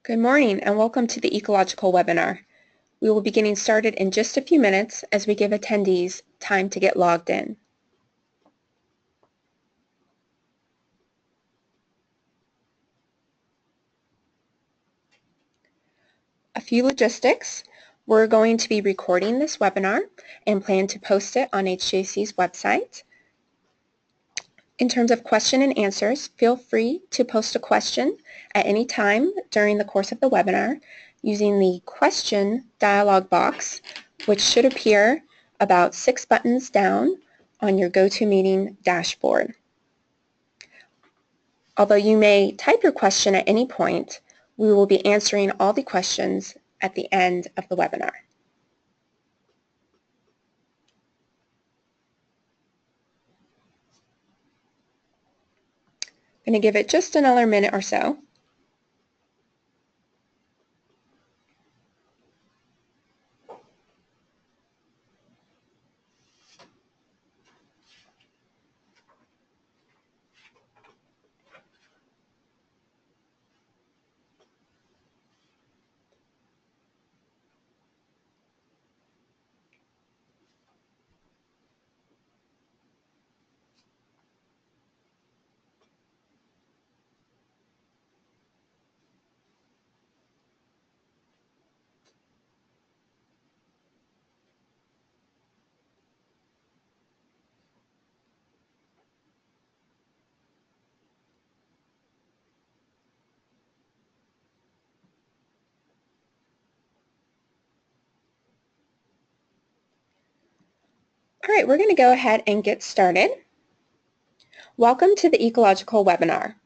Good morning and welcome to the Ecological webinar. We will be getting started in just a few minutes as we give attendees time to get logged in. A few logistics. We're going to be recording this webinar and plan to post it on HGAC's website. In terms of question and answers, feel free to post a question at any time during the course of the webinar using the question dialog box, which should appear about 6 buttons down on your GoToMeeting dashboard. Although you may type your question at any point, we will be answering all the questions at the end of the webinar. I'm going to give it just another minute or so. All right, we're going to go ahead and get started. Welcome to the Ecological webinar.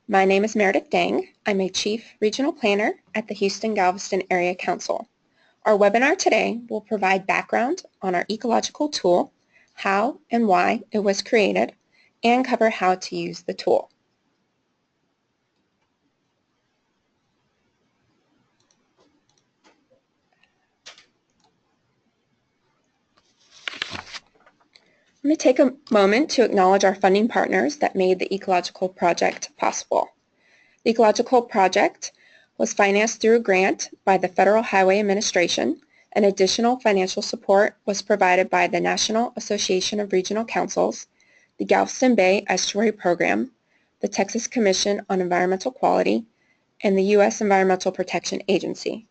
My name is Meredith Dang. I'm a Chief Regional Planner at the Houston-Galveston Area Council. Our webinar today will provide background on our ecological tool, how and why it was created, and cover how to use the tool. Let me take a moment to acknowledge our funding partners that made the Ecological project possible. The Ecological project was financed through a grant by the Federal Highway Administration, and additional financial support was provided by the National Association of Regional Councils, the Galveston Bay Estuary Program, the Texas Commission on Environmental Quality, and the U.S. Environmental Protection Agency.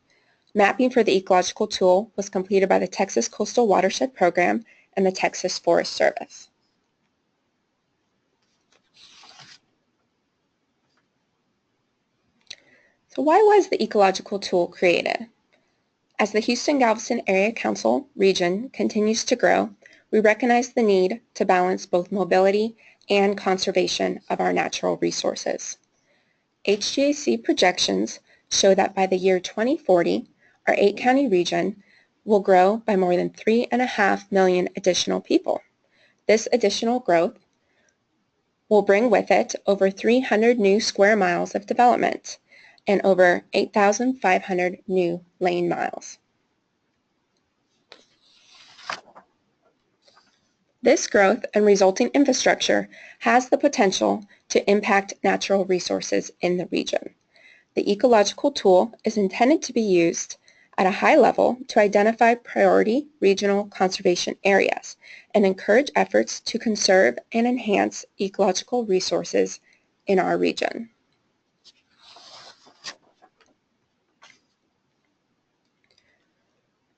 Mapping for the Ecological tool was completed by the Texas Coastal Watershed Program and the Texas Forest Service. So why was the Ecological tool created? As the Houston-Galveston Area Council region continues to grow, we recognize the need to balance both mobility and conservation of our natural resources. HGAC projections show that by the year 2040, our 8-county region will grow by more than 3.5 million additional people. This additional growth will bring with it over 300 new square miles of development and over 8,500 new lane miles. This growth and resulting infrastructure has the potential to impact natural resources in the region. The Ecological tool is intended to be used at a high level to identify priority regional conservation areas and encourage efforts to conserve and enhance ecological resources in our region.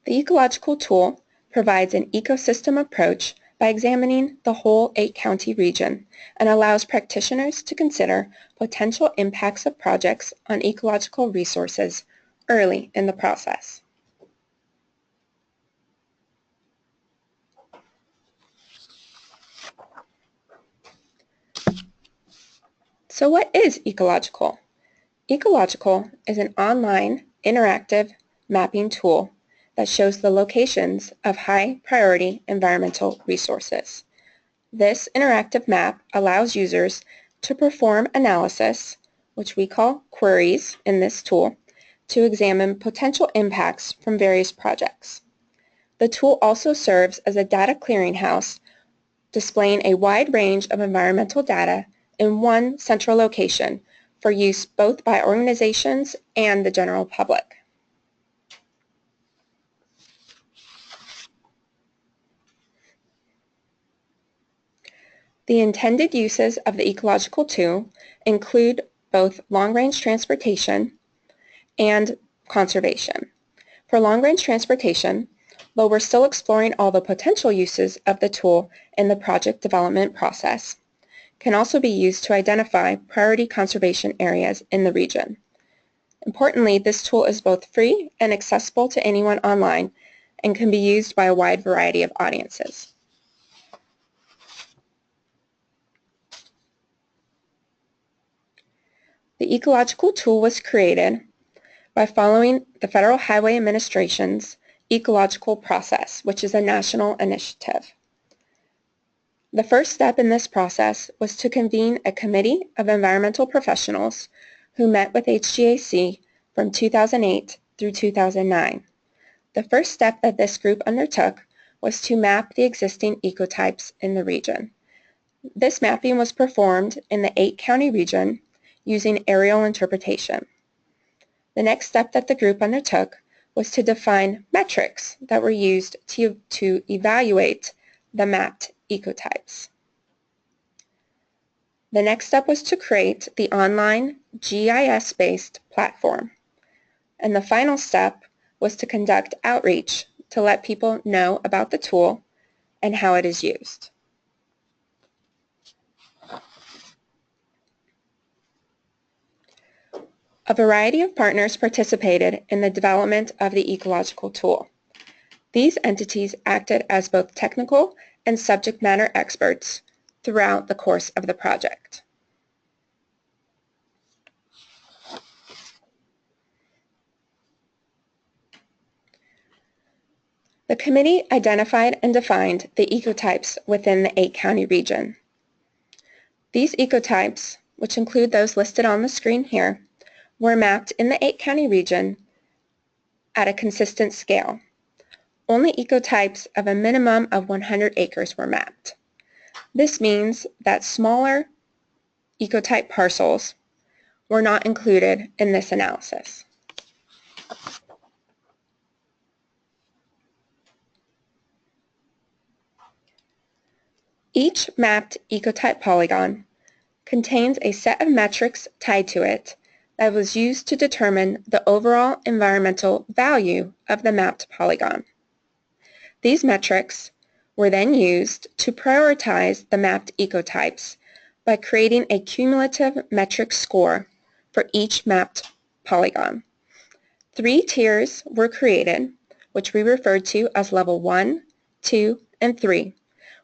The Ecological tool provides an ecosystem approach by examining the whole 8-county region and allows practitioners to consider potential impacts of projects on ecological resources early in the process. So what is Ecological? Ecological is an online interactive mapping tool that shows the locations of high-priority environmental resources. This interactive map allows users to perform analysis, which we call queries in this tool, to examine potential impacts from various projects. The tool also serves as a data clearinghouse, displaying a wide range of environmental data in one central location for use both by organizations and the general public. The intended uses of the ecological tool include both long-range transportation and conservation. For long-range transportation, though we're still exploring all the potential uses of the tool in the project development process, can also be used to identify priority conservation areas in the region. Importantly, this tool is both free and accessible to anyone online and can be used by a wide variety of audiences. The ecological tool was created by following the Federal Highway Administration's Ecological process, which is a national initiative. The first step in this process was to convene a committee of environmental professionals who met with HGAC from 2008 through 2009. The first step that this group undertook was to map the existing ecotypes in the region. This mapping was performed in the 8-county region using aerial interpretation. The next step that the group undertook was to define metrics that were used to evaluate the mapped ecotypes. The next step was to create the online GIS-based platform. And the final step was to conduct outreach to let people know about the tool and how it is used. A variety of partners participated in the development of the ecological tool. These entities acted as both technical and subject matter experts throughout the course of the project. The committee identified and defined the ecotypes within the 8-county region. These ecotypes, which include those listed on the screen here, were mapped in the 8-county region at a consistent scale. Only ecotypes of a minimum of 100 acres were mapped. This means that smaller ecotype parcels were not included in this analysis. Each mapped ecotype polygon contains a set of metrics tied to it that was used to determine the overall environmental value of the mapped polygon. These metrics were then used to prioritize the mapped ecotypes by creating a cumulative metric score for each mapped polygon. 3 tiers were created, which we referred to as level 1, 2, and 3,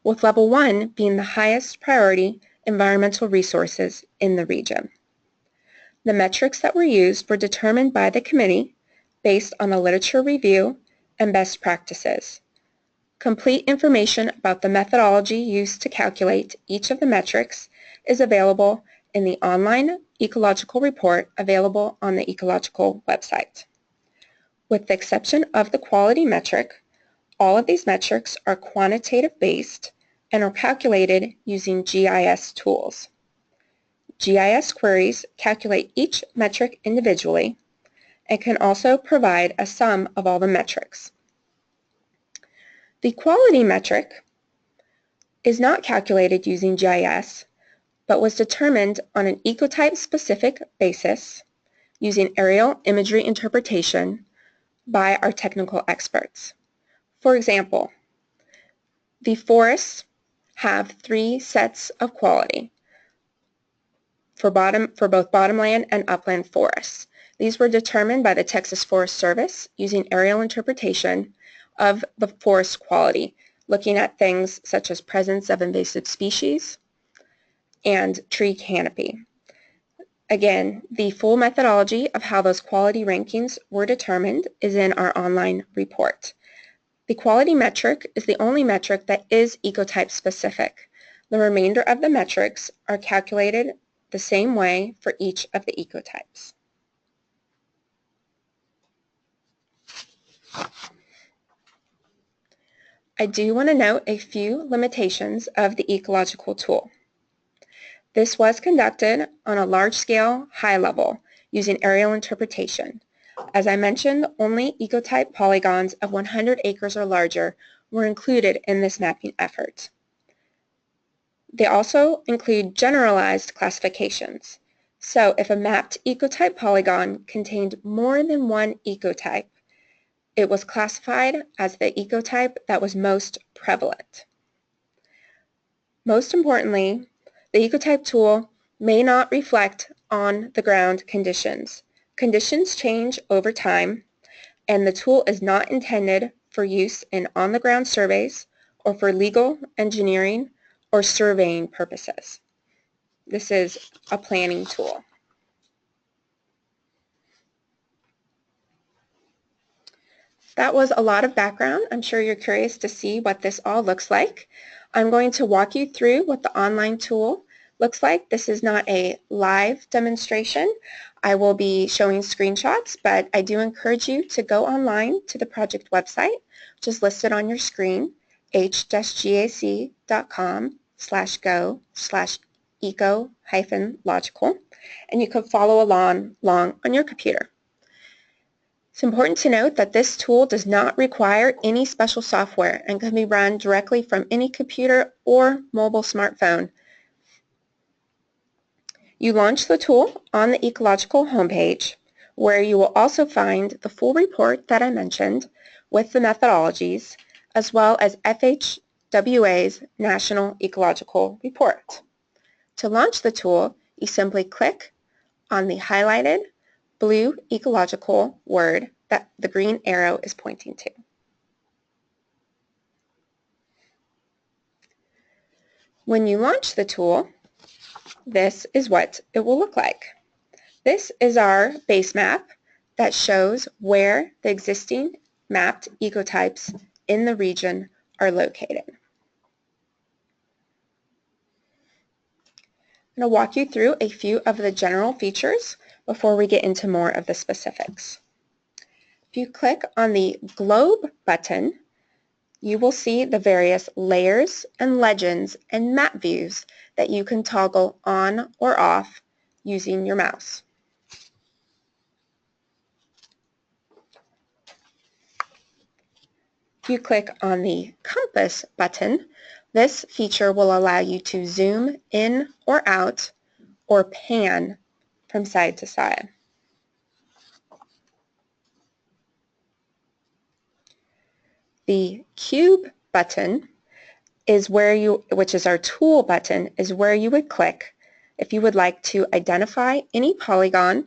with level 1 being the highest priority environmental resources in the region. The metrics that were used were determined by the committee based on a literature review and best practices. Complete information about the methodology used to calculate each of the metrics is available in the online ecological report available on the Ecological website. With the exception of the quality metric, all of these metrics are quantitative based and are calculated using GIS tools. GIS queries calculate each metric individually and can also provide a sum of all the metrics. The quality metric is not calculated using GIS, but was determined on an ecotype-specific basis using aerial imagery interpretation by our technical experts. For example, the forests have 3 sets of quality for both bottomland and upland forests. These were determined by the Texas Forest Service using aerial interpretation of the forest quality, looking at things such as presence of invasive species and tree canopy. Again, the full methodology of how those quality rankings were determined is in our online report. The quality metric is the only metric that is ecotype specific. The remainder of the metrics are calculated the same way for each of the ecotypes. I do want to note a few limitations of the ecological tool. This was conducted on a large-scale, high level, using aerial interpretation. As I mentioned, only ecotype polygons of 100 acres or larger were included in this mapping effort. They also include generalized classifications. So if a mapped ecotype polygon contained more than one ecotype, it was classified as the ecotype that was most prevalent. Most importantly, the ecotype tool may not reflect on-the-ground conditions. Conditions change over time, and the tool is not intended for use in on-the-ground surveys or for legal, engineering, or surveying purposes. This is a planning tool. That was a lot of background. I'm sure you're curious to see what this all looks like. I'm going to walk you through what the online tool looks like. This is not a live demonstration. I will be showing screenshots, but I do encourage you to go online to the project website, which is listed on your screen, h-gac.com/go/eco-logical, and you can follow along on your computer. It's important to note that this tool does not require any special software and can be run directly from any computer or mobile smartphone. You launch the tool on the Ecological homepage, where you will also find the full report that I mentioned with the methodologies, as well as FHWA's National Ecological Report. To launch the tool, you simply click on the highlighted blue ecological word that the green arrow is pointing to. When you launch the tool, this is what it will look like. This is our base map that shows where the existing mapped ecotypes in the region are located. I'm going to walk you through a few of the general features before we get into more of the specifics. If you click on the globe button, you will see the various layers and legends and map views that you can toggle on or off using your mouse. If you click on the compass button, this feature will allow you to zoom in or out or pan from side to side. The cube button is which is our tool button, is where you would click if you would like to identify any polygon.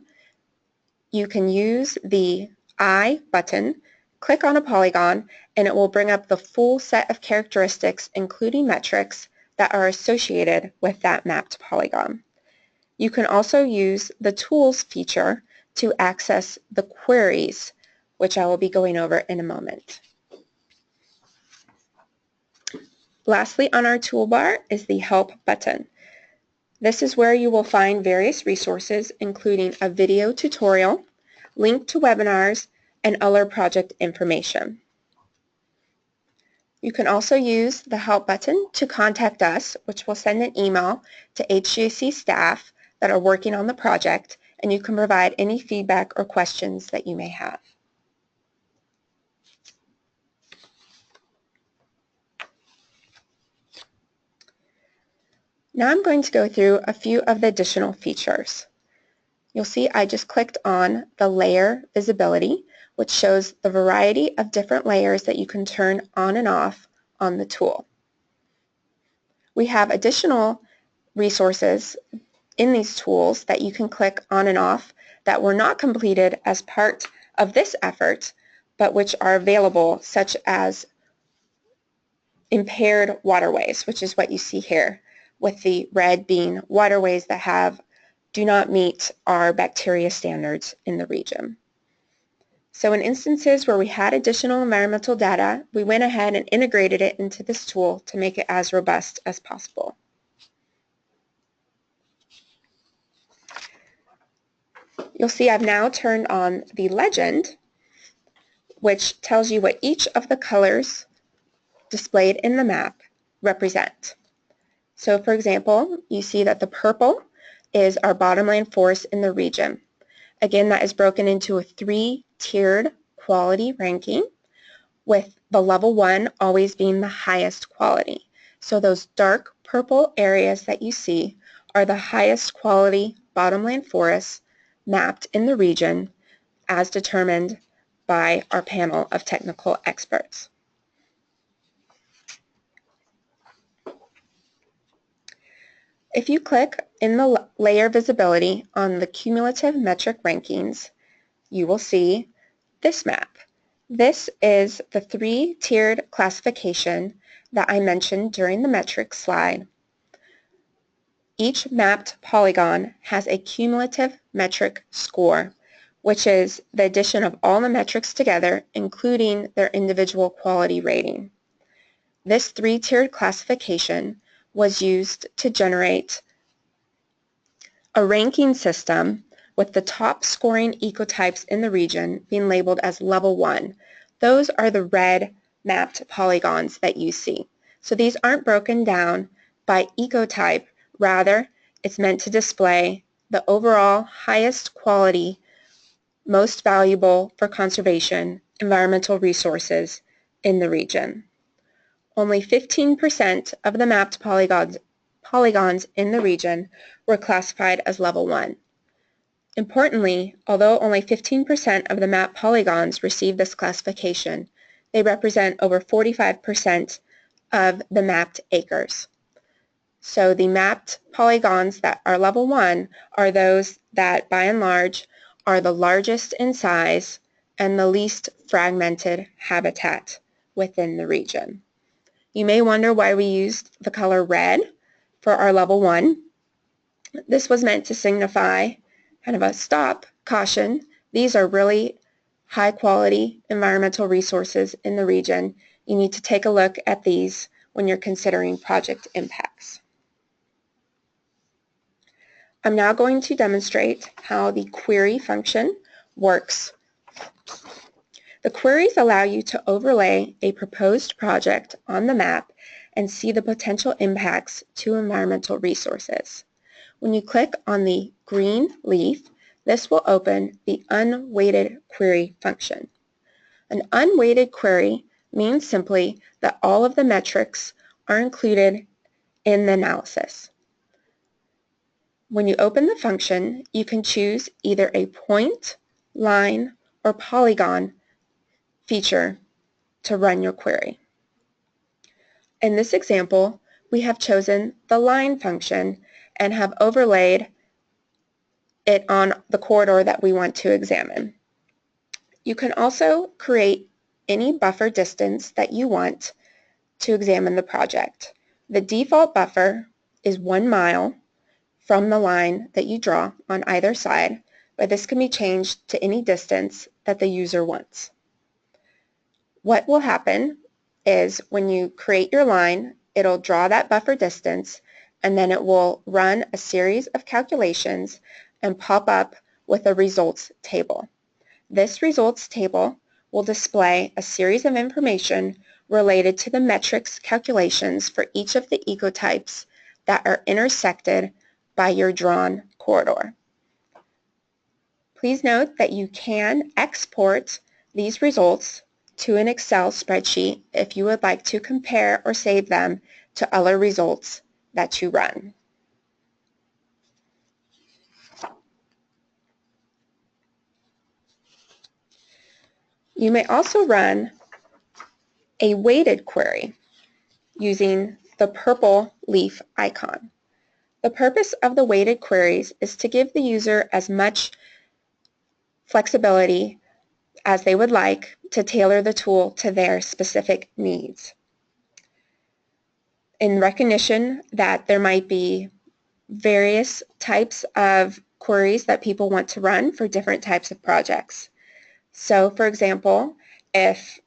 You can use the I button, click on a polygon, and it will bring up the full set of characteristics, including metrics, that are associated with that mapped polygon. You can also use the Tools feature to access the queries, which I will be going over in a moment. Lastly, on our toolbar is the Help button. This is where you will find various resources, including a video tutorial, link to webinars, and other project information. You can also use the Help button to contact us, which will send an email to HGAC staff that are working on the project, and you can provide any feedback or questions that you may have. Now I'm going to go through a few of the additional features. You'll see I just clicked on the layer visibility, which shows the variety of different layers that you can turn on and off on the tool. We have additional resources in these tools that you can click on and off that were not completed as part of this effort, but which are available, such as impaired waterways, which is what you see here, with the red being waterways that do not meet our bacteria standards in the region. So in instances where we had additional environmental data, we went ahead and integrated it into this tool to make it as robust as possible. You'll see I've now turned on the legend, which tells you what each of the colors displayed in the map represent. So for example, you see that the purple is our bottomland forest in the region. Again, that is broken into a 3-tiered quality ranking, with the level 1 always being the highest quality. So those dark purple areas that you see are the highest quality bottomland forests mapped in the region as determined by our panel of technical experts. If you click in the layer visibility on the cumulative metric rankings, you will see this map. This is the 3-tiered classification that I mentioned during the metrics slide. Each mapped polygon has a cumulative metric score, which is the addition of all the metrics together, including their individual quality rating. This 3-tiered classification was used to generate a ranking system with the top scoring ecotypes in the region being labeled as level 1. Those are the red mapped polygons that you see. So these aren't broken down by ecotype, rather it's meant to display the overall highest quality, most valuable for conservation environmental resources in the region. Only 15% of the mapped polygons in the region were classified as level 1. Importantly, although only 15% of the mapped polygons received this classification, they represent over 45% of the mapped acres. So the mapped polygons that are level 1 are those that, by and large, are the largest in size and the least fragmented habitat within the region. You may wonder why we used the color red for our level 1. This was meant to signify kind of a stop, caution. These are really high quality environmental resources in the region. You need to take a look at these when you're considering project impacts. I'm now going to demonstrate how the query function works. The queries allow you to overlay a proposed project on the map and see the potential impacts to environmental resources. When you click on the green leaf, this will open the unweighted query function. An unweighted query means simply that all of the metrics are included in the analysis. When you open the function, you can choose either a point, line, or polygon feature to run your query. In this example, we have chosen the line function and have overlaid it on the corridor that we want to examine. You can also create any buffer distance that you want to examine the project. The default buffer is 1 mile from the line that you draw on either side, but this can be changed to any distance that the user wants. What will happen is when you create your line, it'll draw that buffer distance, and then it will run a series of calculations and pop up with a results table. This results table will display a series of information related to the metrics calculations for each of the ecotypes that are intersected by your drawn corridor. Please note that you can export these results to an Excel spreadsheet if you would like to compare or save them to other results that you run. You may also run a weighted query using the purple leaf icon. The purpose of the weighted queries is to give the user as much flexibility as they would like to tailor the tool to their specific needs. In recognition that there might be various types of queries that people want to run for different types of projects. So for example, if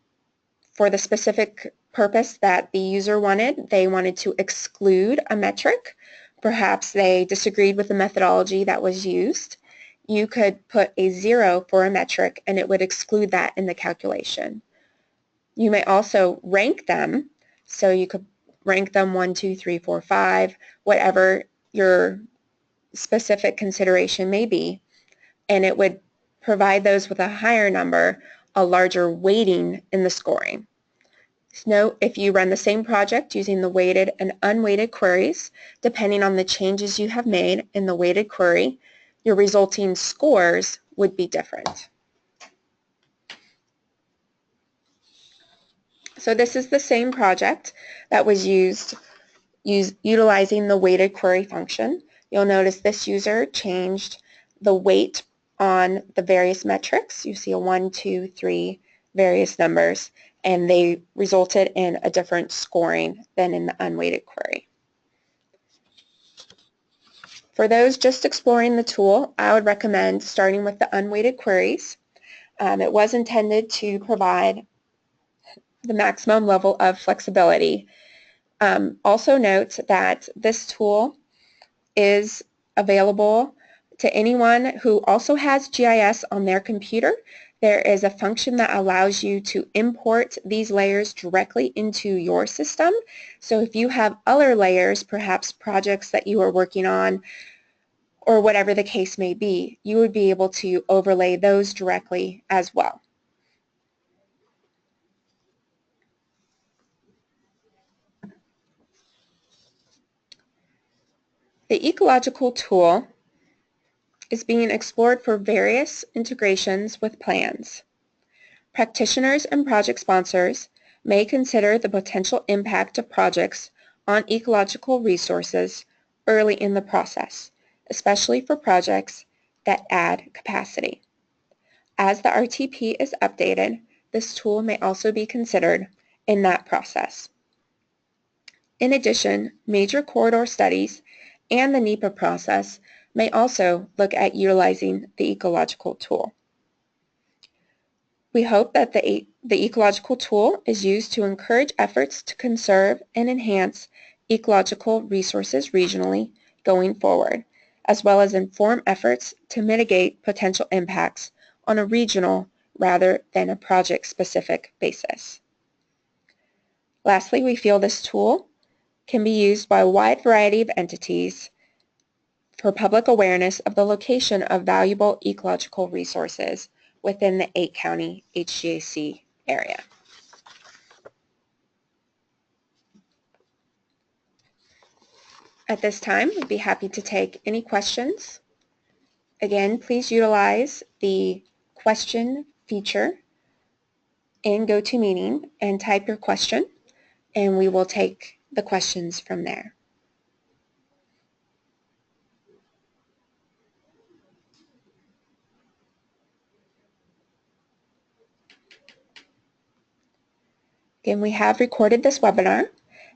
for the specific purpose that the user wanted, they wanted to exclude a metric, perhaps they disagreed with the methodology that was used, you could put a 0 for a metric and it would exclude that in the calculation. You may also rank them, so you could rank them 1, 2, 3, 4, 5, whatever your specific consideration may be, and it would provide those with a higher number a larger weighting in the scoring. Note, if you run the same project using the weighted and unweighted queries, depending on the changes you have made in the weighted query, your resulting scores would be different. So this is the same project that was utilizing the weighted query function. You'll notice this user changed the weight on the various metrics. You see a 1, 2, 3, various numbers, and they resulted in a different scoring than in the unweighted query. For those just exploring the tool, I would recommend starting with the unweighted queries. It was intended to provide the maximum level of flexibility. Also note that this tool is available to anyone who also has GIS on their computer. There is a function that allows you to import these layers directly into your system. So if you have other layers, perhaps projects that you are working on, or whatever the case may be, you would be able to overlay those directly as well. The Ecological tool is being explored for various integrations with plans. Practitioners and project sponsors may consider the potential impact of projects on ecological resources early in the process, especially for projects that add capacity. As the RTP is updated, this tool may also be considered in that process. In addition, major corridor studies and the NEPA process may also look at utilizing the Ecological tool. We hope that the Ecological tool is used to encourage efforts to conserve and enhance ecological resources regionally going forward, as well as inform efforts to mitigate potential impacts on a regional rather than a project-specific basis. Lastly, we feel this tool can be used by a wide variety of entities for public awareness of the location of valuable ecological resources within the 8-county HGAC area. At this time, we'd be happy to take any questions. Again, please utilize the question feature in GoToMeeting and type your question, and we will take the questions from there. Again, we have recorded this webinar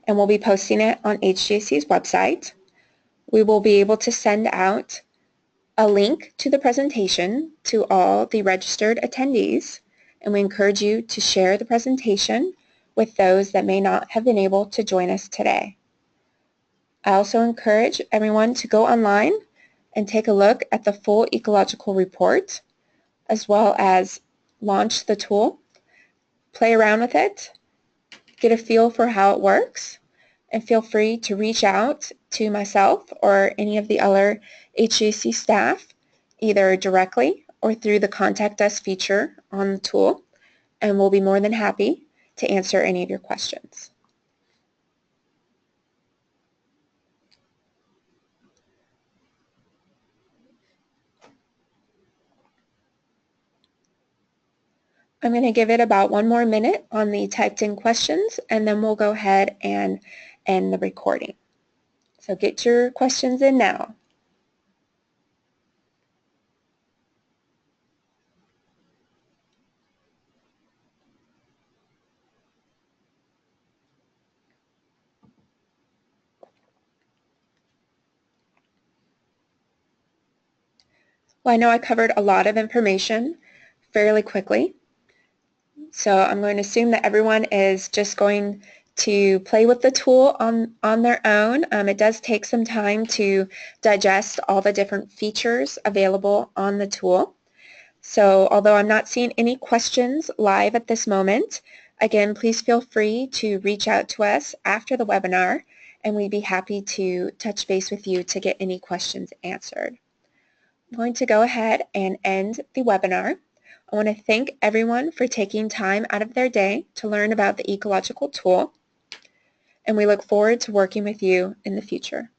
and we'll be posting it on HGAC's website. We will be able to send out a link to the presentation to all the registered attendees, and we encourage you to share the presentation with those that may not have been able to join us today. I also encourage everyone to go online and take a look at the full ecological report, as well as launch the tool, play around with it, get a feel for how it works, and feel free to reach out to myself or any of the other HGAC staff, either directly or through the Contact Us feature on the tool, and we'll be more than happy to answer any of your questions. I'm going to give it about 1 more minute on the typed in questions, and then we'll go ahead and end the recording. So get your questions in now. Well, I know I covered a lot of information fairly quickly, so I'm going to assume that everyone is just going to play with the tool on their own. It does take some time to digest all the different features available on the tool. So although I'm not seeing any questions live at this moment, Again, please feel free to reach out to us after the webinar, and we'd be happy to touch base with you to get any questions answered. I'm going to go ahead and end the webinar. I want to thank everyone for taking time out of their day to learn about the Ecological tool, and we look forward to working with you in the future.